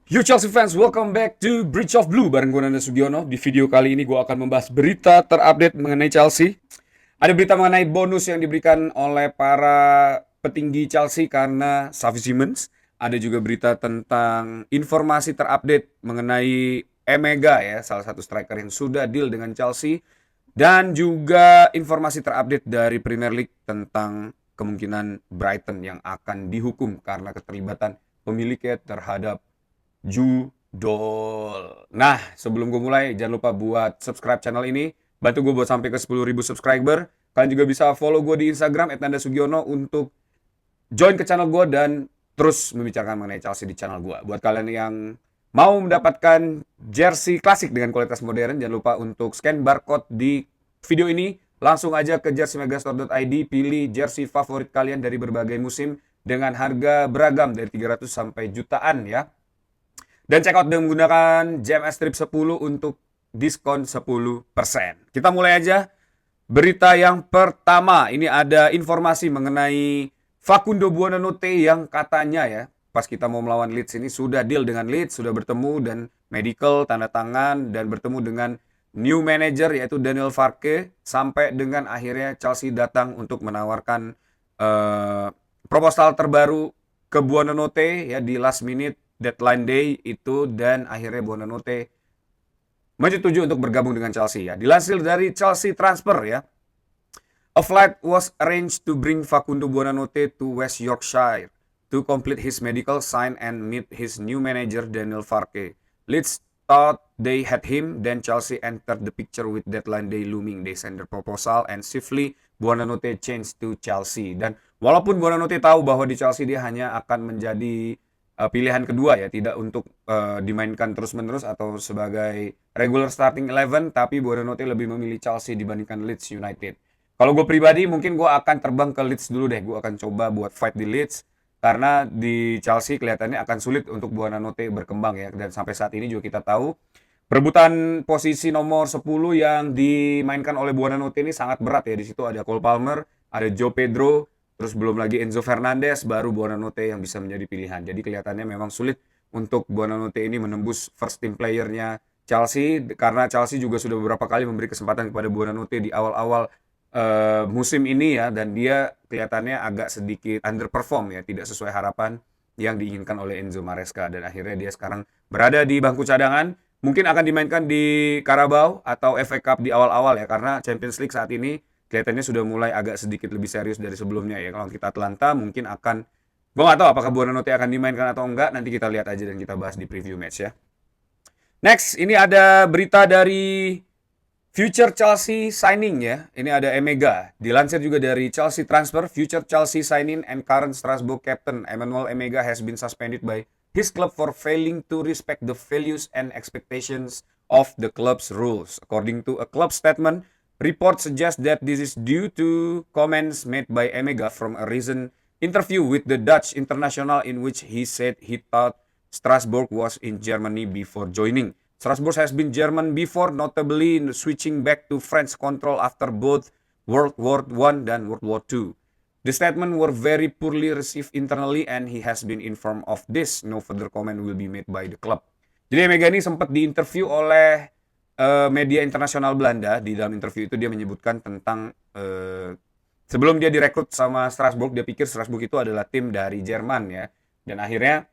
Yo Chelsea fans, welcome back to Bridge of Blue bareng gue Nanda Sugiono. Di video kali ini gue akan membahas berita terupdate mengenai Chelsea. Ada berita mengenai bonus yang diberikan oleh para petinggi Chelsea karena Xavi Simons. Ada juga berita tentang informasi terupdate mengenai Emega ya, salah satu striker yang sudah deal dengan Chelsea. Dan juga informasi terupdate dari Premier League tentang kemungkinan Brighton yang akan dihukum karena keterlibatan pemiliknya terhadap judol. Nah, sebelum gue mulai, jangan lupa buat subscribe channel ini. Bantu gue buat sampai ke 10.000 subscriber. Kalian juga bisa follow gue di Instagram @nandasugiono untuk join ke channel gue dan terus membicarakan mengenai Chelsea di channel gue. Buat kalian yang mau mendapatkan jersey klasik dengan kualitas modern, jangan lupa untuk scan barcode di video ini. Langsung aja ke jersey-megastore.id, pilih jersey favorit kalian dari berbagai musim dengan harga beragam dari 300 sampai jutaan ya. Dan check out dengan menggunakan JMS Strip 10 untuk diskon 10%. Kita mulai aja. Berita yang pertama, ini ada informasi mengenai Facundo Buonanotte yang katanya ya, pas kita mau melawan Leeds ini sudah deal dengan Leeds, sudah bertemu dan medical, tanda tangan, dan bertemu dengan new manager yaitu Daniel Farke, sampai dengan akhirnya Chelsea datang untuk menawarkan proposal terbaru ke Buonanotte ya di last minute deadline day itu, dan akhirnya Buonanotte menyetujui untuk bergabung dengan Chelsea ya. Dilansir dari Chelsea Transfer ya, a flight was arranged to bring Facundo Buonanotte to West Yorkshire to complete his medical sign and meet his new manager Daniel Farke. Leeds thought they had him, then Chelsea entered the picture with deadline day looming. They sent their proposal and swiftly Buonanotte changed to Chelsea. Dan walaupun Buonanotte tahu bahwa di Chelsea dia hanya akan menjadi pilihan kedua ya, tidak untuk dimainkan terus-menerus atau sebagai regular starting 11, tapi Buonanotte lebih memilih Chelsea dibandingkan Leeds United. Kalau gue pribadi mungkin gue akan terbang ke Leeds dulu deh, gue akan coba buat fight di Leeds karena di Chelsea kelihatannya akan sulit untuk Buonanotte berkembang ya, dan sampai saat ini juga kita tahu perebutan posisi nomor 10 yang dimainkan oleh Buonanotte ini sangat berat ya. Di situ ada Cole Palmer, ada Joe Pedro, terus belum lagi Enzo Fernandez, baru Buonanotte yang bisa menjadi pilihan. Jadi kelihatannya memang sulit untuk Buonanotte ini menembus first team playernya Chelsea, karena Chelsea juga sudah beberapa kali memberi kesempatan kepada Buonanotte di awal-awal musim ini ya, dan dia kelihatannya agak sedikit underperform ya, tidak sesuai harapan yang diinginkan oleh Enzo Maresca, dan akhirnya dia sekarang berada di bangku cadangan. Mungkin akan dimainkan di Carabao atau FA Cup di awal-awal ya, karena Champions League saat ini kelihatannya sudah mulai agak sedikit lebih serius dari sebelumnya ya. Kalau kita Atlanta mungkin akan, gue nggak tahu apakah Buonanotte akan dimainkan atau enggak, nanti kita lihat aja dan kita bahas di preview match ya. Next, ini ada berita dari Future Chelsea signing ya. Ini ada Emega. Dilansir juga dari Chelsea Transfer, Future Chelsea signing and current Strasbourg captain Emmanuel Emega has been suspended by his club for failing to respect the values and expectations of the club's rules. According to a club statement, reports suggest that this is due to comments made by Emega from a recent interview with the Dutch international in which he said he thought Strasbourg was in Germany before joining. Strasbourg has been German before, notably switching back to French control after both World War I dan World War II. The statement were very poorly received internally and he has been informed of this. No further comment will be made by the club. Jadi Mega ini sempat diinterview oleh media internasional Belanda. Di dalam interview itu dia menyebutkan tentang sebelum dia direkrut sama Strasbourg, dia pikir Strasbourg itu adalah tim dari Jerman ya. Dan akhirnya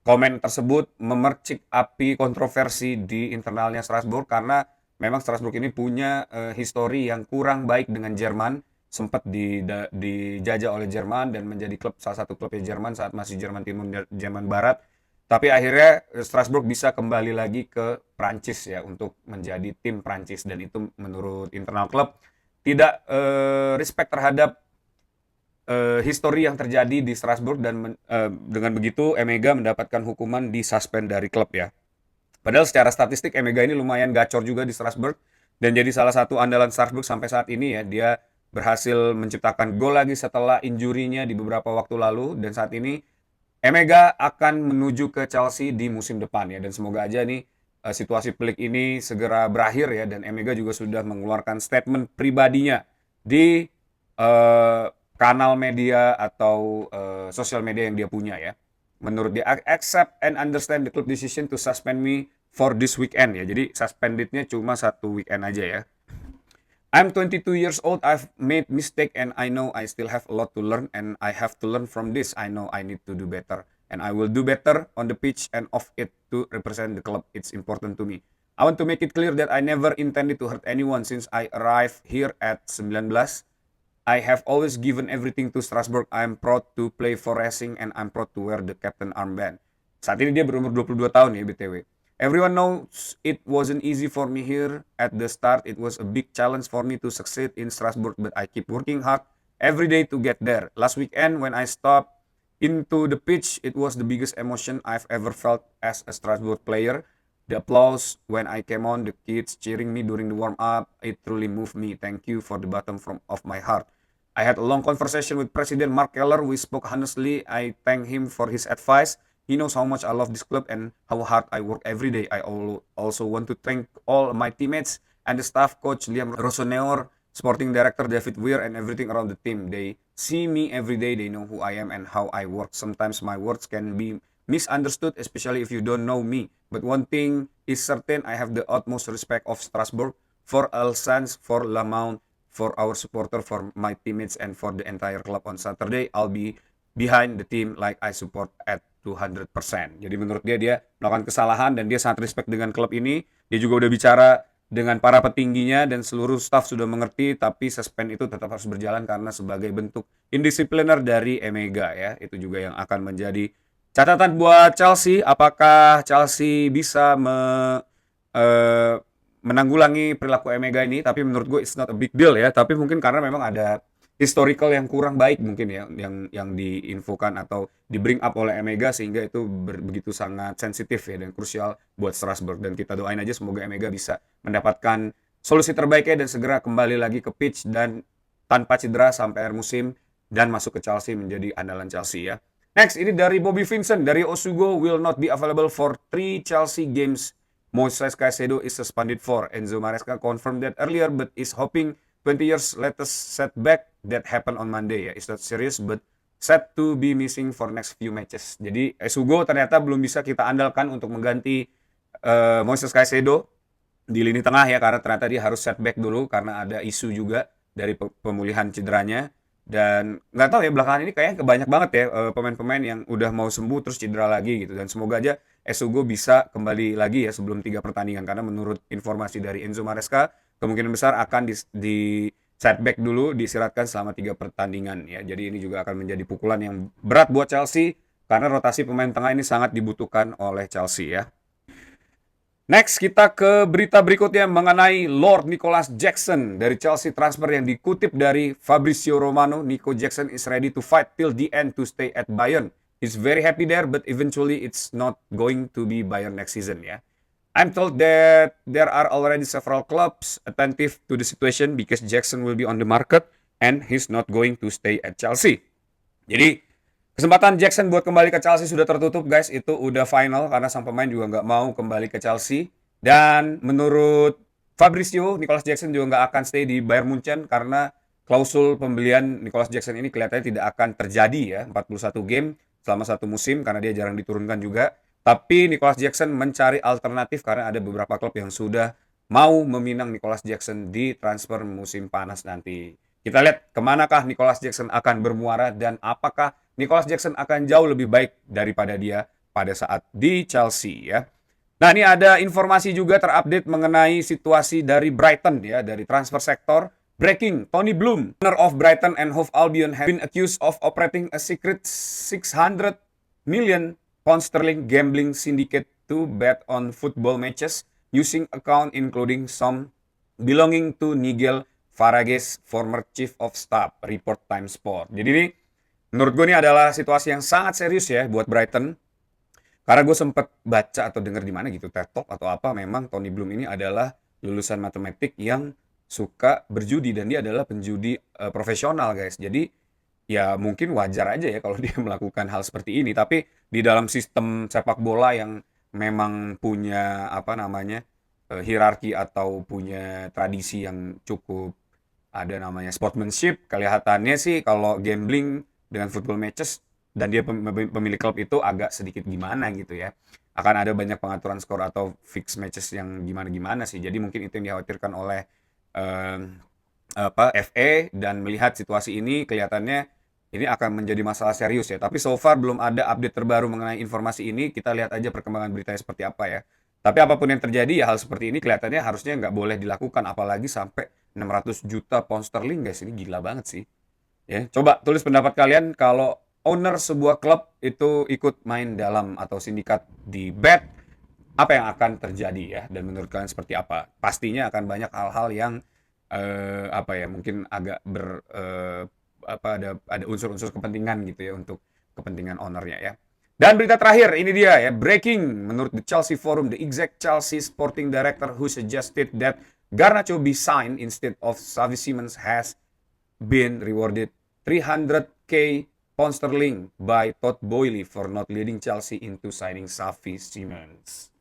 komen tersebut memercik api kontroversi di internalnya Strasbourg, karena memang Strasbourg ini punya histori yang kurang baik dengan Jerman, sempat dijajah oleh Jerman dan menjadi salah satu klubnya Jerman saat masih Jerman Timur, Jerman Barat. Tapi akhirnya Strasbourg bisa kembali lagi ke Prancis ya untuk menjadi tim Prancis, dan itu menurut internal klub tidak respect terhadap histori yang terjadi di Strasbourg, dan dengan begitu Emega mendapatkan hukuman di suspend dari klub ya. Padahal secara statistik Emega ini lumayan gacor juga di Strasbourg dan jadi salah satu andalan Strasbourg sampai saat ini ya. Dia berhasil menciptakan gol lagi setelah injurinya di beberapa waktu lalu, dan saat ini Emega akan menuju ke Chelsea di musim depan ya, dan semoga aja nih situasi pelik ini segera berakhir ya, dan Emega juga sudah mengeluarkan statement pribadinya di kanal media atau sosial media yang dia punya ya. menurut dia accept and understand the club decision to suspend me for this weekend ya. Jadi suspendednya cuma 1 weekend aja ya. I'm 22 years old. I've made mistake and I know I still have a lot to learn and I have to learn from this. I know I need to do better and I will do better on the pitch and off it to represent the club. It's important to me. I want to make it clear that I never intended to hurt anyone since I arrived here at 19. I have always given everything to Strasbourg. I'm proud to play for Racing and I'm proud to wear the captain armband. Saat ini dia berumur 22 tahun ya BTW. Everyone knows it wasn't easy for me here at the start. It was a big challenge for me to succeed in Strasbourg, but I keep working hard every day to get there. Last weekend when I stepped into the pitch, it was the biggest emotion I've ever felt as a Strasbourg player. The applause when I came on, the kids cheering me during the warm-up, it truly moved me. Thank you for the bottom of my heart. I had a long conversation with President Mark Keller. We spoke honestly. I thank him for his advice. He knows how much I love this club and how hard I work every day. I also want to thank all my teammates and the staff, Coach Liam Rossoneur, Sporting Director David Weir, and everything around the team. They see me every day. They know who I am and how I work. Sometimes my words can be misunderstood, especially if you don't know me. But one thing is certain, I have the utmost respect of Strasbourg, for Alsace, for Lamont, for our supporter, for my teammates, and for the entire club on Saturday. I'll be behind the team like I support at 200%. Jadi menurut dia melakukan kesalahan dan dia sangat respect dengan klub ini. Dia juga udah bicara dengan para petingginya dan seluruh staff sudah mengerti, tapi suspend itu tetap harus berjalan karena sebagai bentuk indisipliner dari Emega ya. Itu juga yang akan menjadi catatan buat Chelsea. Apakah Chelsea bisa menanggulangi perilaku Emega ini? Tapi menurut gue it's not a big deal ya. Tapi mungkin karena memang ada historical yang kurang baik mungkin ya yang diinfokan atau di bring up oleh Emega sehingga itu begitu sangat sensitif ya dan krusial buat Strasbourg, dan kita doain aja semoga Emega bisa mendapatkan solusi terbaiknya dan segera kembali lagi ke pitch dan tanpa cedera sampai akhir musim dan masuk ke Chelsea menjadi andalan Chelsea ya. Next, ini dari Bobby Vincent dari Osugo, will not be available for 3 Chelsea games. Moises Caicedo is suspended for. Enzo Maresca confirmed that earlier but is hoping 20 years latest setback that happened on Monday ya. It's not serious but set to be missing for next few matches. Jadi Esugo ternyata belum bisa kita andalkan untuk mengganti Moises Caicedo di lini tengah ya, karena ternyata dia harus setback dulu karena ada isu juga dari pemulihan cederanya. Dan nggak tahu ya belakangan ini kayaknya banyak banget ya pemain-pemain yang udah mau sembuh terus cedera lagi gitu. Dan semoga aja Esugo bisa kembali lagi ya sebelum 3 pertandingan, karena menurut informasi dari Enzo Maresca kemungkinan besar akan di setback dulu, diistirahatkan selama 3 pertandingan ya. Jadi ini juga akan menjadi pukulan yang berat buat Chelsea karena rotasi pemain tengah ini sangat dibutuhkan oleh Chelsea ya. Next, kita ke berita berikutnya mengenai Lord Nicholas Jackson dari Chelsea transfer yang dikutip dari Fabrizio Romano. Nico Jackson is ready to fight till the end to stay at Bayern. He's very happy there, but eventually it's not going to be Bayern next season ya. I'm told that there are already several clubs attentive to the situation because Jackson will be on the market and he's not going to stay at Chelsea. Jadi kesempatan Jackson buat kembali ke Chelsea sudah tertutup guys, itu udah final karena sang pemain juga nggak mau kembali ke Chelsea. Dan menurut Fabrizio, Nicholas Jackson juga nggak akan stay di Bayern Munchen karena klausul pembelian Nicholas Jackson ini kelihatannya tidak akan terjadi ya, 41 game selama 1 musim karena dia jarang diturunkan juga. Tapi Nicholas Jackson mencari alternatif karena ada beberapa klub yang sudah mau meminang Nicholas Jackson di transfer musim panas nanti. Kita lihat kemanakah Nicholas Jackson akan bermuara dan apakah Nicholas Jackson akan jauh lebih baik daripada dia pada saat di Chelsea ya. Nah, ini ada informasi juga terupdate mengenai situasi dari Brighton ya, dari transfer sektor. Breaking, Tony Bloom, owner of Brighton and Hove Albion, have been accused of operating a secret 600 million pound sterling gambling syndicate to bet on football matches using account including some belonging to Nigel Farage, former chief of staff, report Time Sport. Jadi ini menurut gue ini adalah situasi yang sangat serius ya buat Brighton. Karena gue sempat baca atau dengar di mana gitu, TED Talk atau apa, memang Tony Bloom ini adalah lulusan matematik yang suka berjudi dan dia adalah penjudi profesional guys. Jadi ya mungkin wajar aja ya kalau dia melakukan hal seperti ini. Tapi di dalam sistem sepak bola yang memang punya hierarki atau punya tradisi yang cukup ada namanya sportsmanship, kelihatannya sih kalau gambling dengan football matches dan dia pemilik klub itu agak sedikit gimana gitu ya. Akan ada banyak pengaturan skor atau fix matches yang gimana-gimana sih. Jadi mungkin itu yang dikhawatirkan oleh FA, dan melihat situasi ini kelihatannya ini akan menjadi masalah serius ya. Tapi so far belum ada update terbaru mengenai informasi ini. Kita lihat aja perkembangan beritanya seperti apa ya. Tapi apapun yang terjadi ya hal seperti ini kelihatannya harusnya nggak boleh dilakukan, apalagi sampai 600 juta pound sterling guys. Ini gila banget sih. Ya, coba tulis pendapat kalian kalau owner sebuah klub itu ikut main dalam atau sindikat di bet, apa yang akan terjadi ya, dan menurut kalian seperti apa? Pastinya akan banyak hal-hal yang mungkin agak ada unsur-unsur kepentingan gitu ya untuk kepentingan ownernya ya. Dan berita terakhir ini dia ya, breaking menurut the Chelsea Forum, the exact Chelsea sporting director who suggested that Garnacho be signed instead of Xavi Simons has been rewarded 300k pound sterling by Todd Boehly for not leading Chelsea into signing Xavi Simons.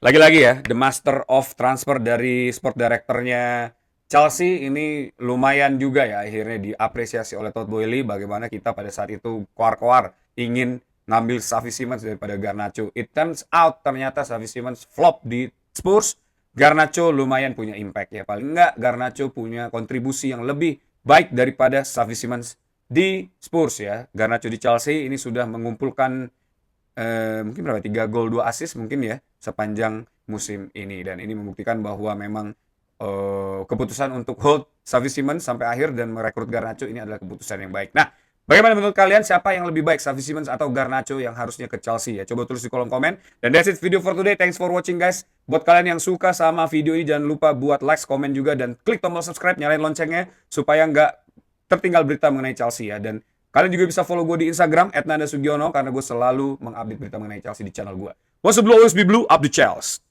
Lagi-lagi ya, the master of transfer dari sport directornya Chelsea ini lumayan juga ya akhirnya diapresiasi oleh Todd Boehly, bagaimana kita pada saat itu koar-koar ingin ngambil Xavi Simons daripada Garnacho. It turns out ternyata Xavi Simons flop di Spurs. Garnacho lumayan punya impact ya. Paling enggak Garnacho punya kontribusi yang lebih baik daripada Xavi Simons di Spurs ya. Garnacho di Chelsea ini sudah mengumpulkan mungkin berapa, 3 gol 2 assist mungkin ya sepanjang musim ini, dan ini membuktikan bahwa memang keputusan untuk hold Xavi Simons sampai akhir dan merekrut Garnacho ini adalah keputusan yang baik. Nah, bagaimana menurut kalian, siapa yang lebih baik, Xavi Simons atau Garnacho yang harusnya ke Chelsea ya? Coba tulis di kolom komen. Dan that's it video for today. Thanks for watching guys. Buat kalian yang suka sama video ini jangan lupa buat like, komen juga, dan klik tombol subscribe, nyalain loncengnya supaya nggak tertinggal berita mengenai Chelsea ya. Dan kalian juga bisa follow gue di Instagram @nandasugiono karena gue selalu mengupdate berita mengenai Chelsea di channel gue. What's the blue, always be blue, up the Chelsea.